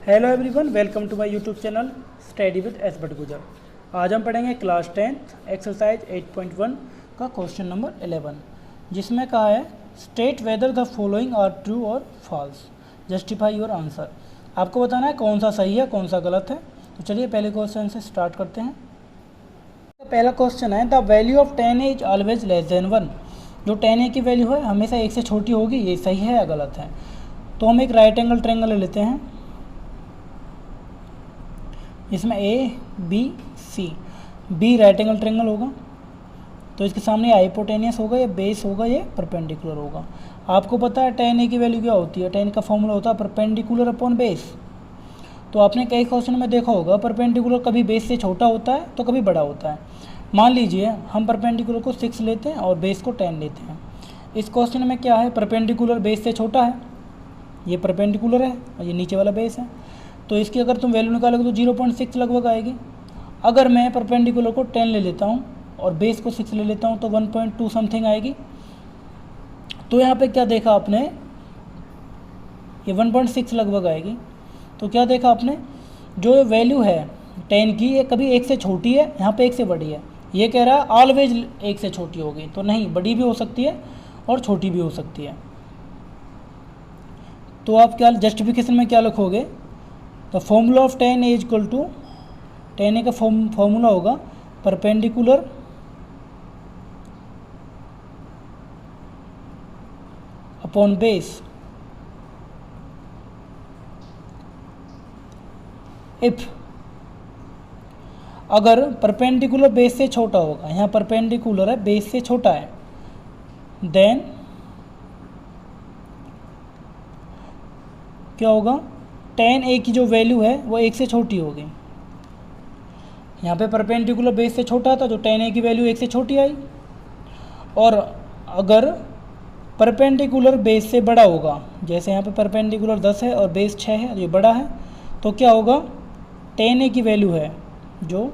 Hello everyone, welcome to my YouTube channel study with S Bhatgujar. आज हम पढ़ेंगे class 10th exercise 8.1 का question number 11, जिसमें कहा है state whether the following are true और फॉल्स, जस्टिफाई योर आंसर। आपको बताना है कौन सा सही है कौन सा गलत है। तो चलिए पहले क्वेश्चन से स्टार्ट करते हैं। पहला क्वेश्चन है the value of 10 is always less than 1। जो 10 की वैल्यू है हमेशा 1 से छोटी होगी, ये सही है या गलत है। तो हम एक राइट एंगल ट्रायंगल ले लेते हैं, इसमें A B C, B right angle triangle होगा तो इसके सामने हाइपोटेनियस होगा, या बेस होगा, ये परपेंडिकुलर होगा। आपको पता है tan a की वैल्यू क्या होती है, tan का फॉर्मूला होता है परपेंडिकुलर अपॉन बेस। तो आपने कई क्वेश्चन में देखा होगा परपेंडिकुलर कभी बेस से छोटा होता है तो कभी बड़ा होता है। मान लीजिए हम परपेंडिकुलर को 6 लेते हैं और बेस को 10 लेते हैं। इस क्वेश्चन में क्या है, परपेंडिकुलर बेस से छोटा है, ये परपेंडिकुलर है और ये नीचे वाला बेस है। तो इसकी अगर तुम वैल्यू निकालोगे तो 0.6 लगभग आएगी। अगर मैं परपेंडिकुलर को 10 ले लेता हूँ और बेस को 6 ले लेता हूँ तो 1.2 समथिंग आएगी। तो यहाँ पे क्या देखा आपने, ये 1.6 लगभग आएगी। तो क्या देखा आपने, जो वैल्यू है 10 की ये कभी 1 से छोटी है, यहाँ पे 1 से बड़ी है। ये कह रहा है ऑलवेज 1 से छोटी होगी, तो नहीं, बड़ी भी हो सकती है और छोटी भी हो सकती है। तो आप क्या जस्टिफिकेशन में क्या लिखोगे, the formula of 10 is equal to, 10 का फॉर्मूला होगा परपेंडिकुलर अपॉन बेस इफ, अगर परपेंडिकुलर बेस से छोटा होगा, यहाँ परपेंडिकुलर है बेस से छोटा है, देन क्या होगा, tan a की जो वैल्यू है वो 1 से छोटी होगी। यहाँ पे परपेंडिकुलर बेस से छोटा था तो tan a की वैल्यू 1 से छोटी आई। और अगर परपेंडिकुलर बेस से बड़ा होगा, जैसे यहाँ पे परपेंडिकुलर 10 है और बेस 6 है, ये बड़ा है, तो क्या होगा, tan a की वैल्यू है जो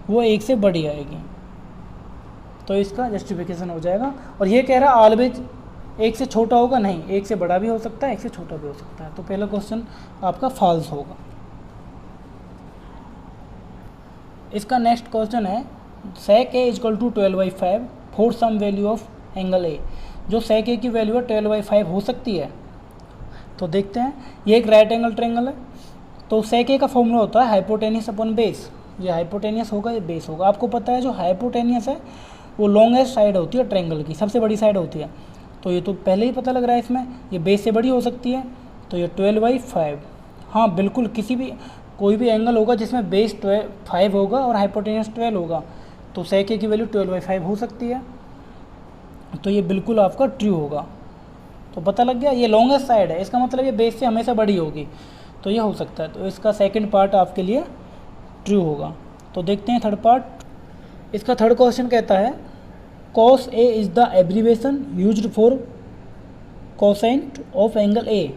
वो 1 से बड़ी आएगी। तो इसका जस्टिफिकेशन हो जाएगा। और ये कह रहा है ऑलवेज 1 से छोटा होगा, नहीं, 1 से बड़ा भी हो सकता है, 1 से छोटा भी हो सकता है। तो पहला क्वेश्चन आपका फॉल्स होगा। इसका नेक्स्ट क्वेश्चन है sec a equal to 12/5 for some value of angle a। जो sec a की वैल्यू है 12/5 हो सकती है। तो देखते हैं, ये एक राइट एंगल ट्रायंगल है तो sec a का फॉर्मूला होता है हाइपोटेनियस अपॉन बेस। ये हाइपोटेनियस होगा, ये बेस होगा। आपको पता है जो हाइपोटेनियस है वो लॉन्गेस्ट साइड होती है ट्रायंगल की, सबसे बड़ी साइड होती है। तो ये तो पहले ही पता लग रहा है, इसमें ये बेस से बड़ी हो सकती है। तो ये 12/5, हाँ बिल्कुल, किसी भी कोई भी एंगल होगा जिसमें बेस 5 होगा और हाइपोटेनियस 12 होगा तो sec a की वैल्यू 12/5 हो सकती है। तो ये बिल्कुल आपका ट्रू होगा। तो पता लग गया, ये लॉन्गेस्ट साइड है, इसका मतलब ये बेस से हमेशा बड़ी होगी, तो ये हो सकता है। तो इसका सेकेंड पार्ट आपके लिए ट्रू होगा। तो देखते हैं थर्ड पार्ट। इसका थर्ड क्वेश्चन कहता है cos a is the abbreviation used for quotient of angle a।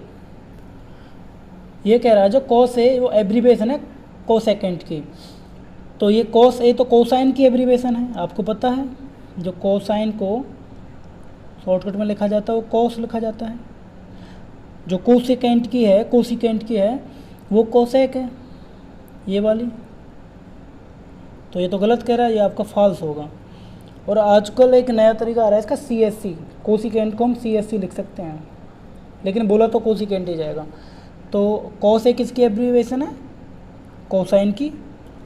ये कह रहा है जो cos a वो एब्रीवेशन है कोसेकेंट की। तो ये cos a तो कोसाइन की एब्रीवेशन है, आपको पता है। जो कोसाइन को शॉर्टकट में लिखा जाता है वो cos लिखा जाता है। जो कोसिकेंट की है वो कोसेक है, ये वाली। तो ये तो गलत कह रहा है, ये आपका फॉल्स होगा। और आजकल एक नया तरीका आ रहा है इसका CSC, कोसिकेंट को हम CSC लिख सकते हैं, लेकिन बोला तो कोसिकेंट ही जाएगा। तो cos a किसकी एब्रीवेशन है, कोसाइन की,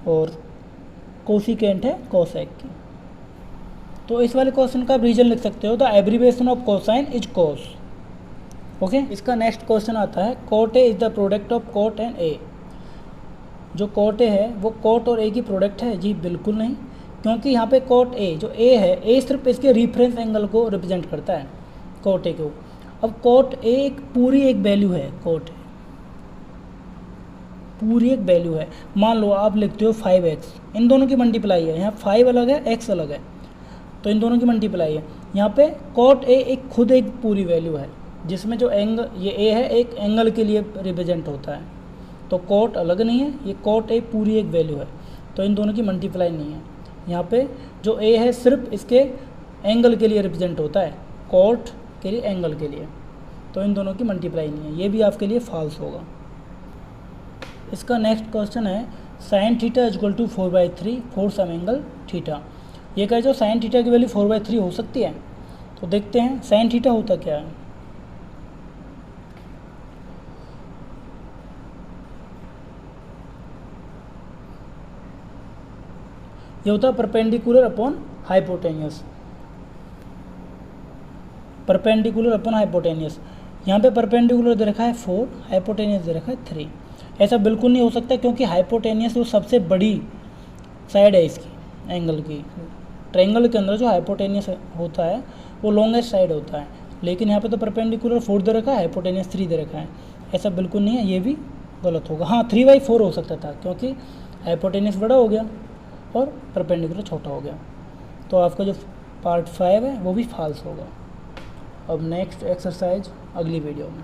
और कोसिकेंट है कोसेक की। तो इस वाले क्वेश्चन का रीजन लिख सकते हो, the abbreviation of cosine is cos। Okay, इसका नेक्स्ट क्वेश्चन आता है cot a is the product of cot and a। जो cot a है वो cot और a की प्रोडक्ट है? जी बिल्कुल नहीं, क्योंकि यहाँ पे cot a, जो a है, a सिर्फ इसके रिफरेंस एंगल को रिप्रेजेंट करता है, cot a को। अब cot a पूरी एक वैल्यू है, cot a पूरी एक वैल्यू है। मान लो आप लिखते हो 5x, इन दोनों की मल्टीप्लाई है, यहाँ 5 अलग है x अलग है, तो इन दोनों की मल्टीप्लाई है। यहाँ पे cot a एक खुद एक पूरी वैल्यू है, जिसमें जो एंगल ये a है एक एंगल के लिए रिप्रेजेंट होता है। तो cot अलग नहीं है, ये cot a पूरी एक वैल्यू है, तो इन दोनों की मल्टीप्लाई नहीं है। यहाँ पे जो a है सिर्फ इसके एंगल के लिए रिप्रेजेंट होता है, cot के लिए, एंगल के लिए। तो इन दोनों की मल्टीप्लाई नहीं है, ये भी आपके लिए फॉल्स होगा। इसका नेक्स्ट क्वेश्चन है sine theta is equal to 4/3 for some angle theta. ये कहे जो साइन थीटा की वैल्यू 4/3 हो सकती है, तो देखते हैं साइन थीटा होता क्या है। ये होता है perpendicular upon hypotenuse, perpendicular upon hypotenuse. यहाँ पे परपेंडिकुलर दे रखा है 4, हाइपोटेनियस दे रखा है 3। ऐसा बिल्कुल नहीं हो सकता क्योंकि हाइपोटेनियस जो सबसे बड़ी साइड है इसकी एंगल की, ट्रायंगल के अंदर जो हाइपोटेनियस होता है वो लॉन्गेस्ट साइड होता है, लेकिन यहाँ पे तो परपेंडिकुलर 4 दे रखा है, हाइपोटेनियस 3 दे रखा है। ऐसा बिल्कुल नहीं है, ये भी गलत होगा। हाँ 3/4 हो सकता था क्योंकि हाइपोटेनियस बड़ा हो गया और परपेंडिकुलर छोटा हो गया, तो आपका जो पार्ट 5 है वो भी फॉल्स होगा। अब नेक्स्ट एक्सरसाइज अगली वीडियो में।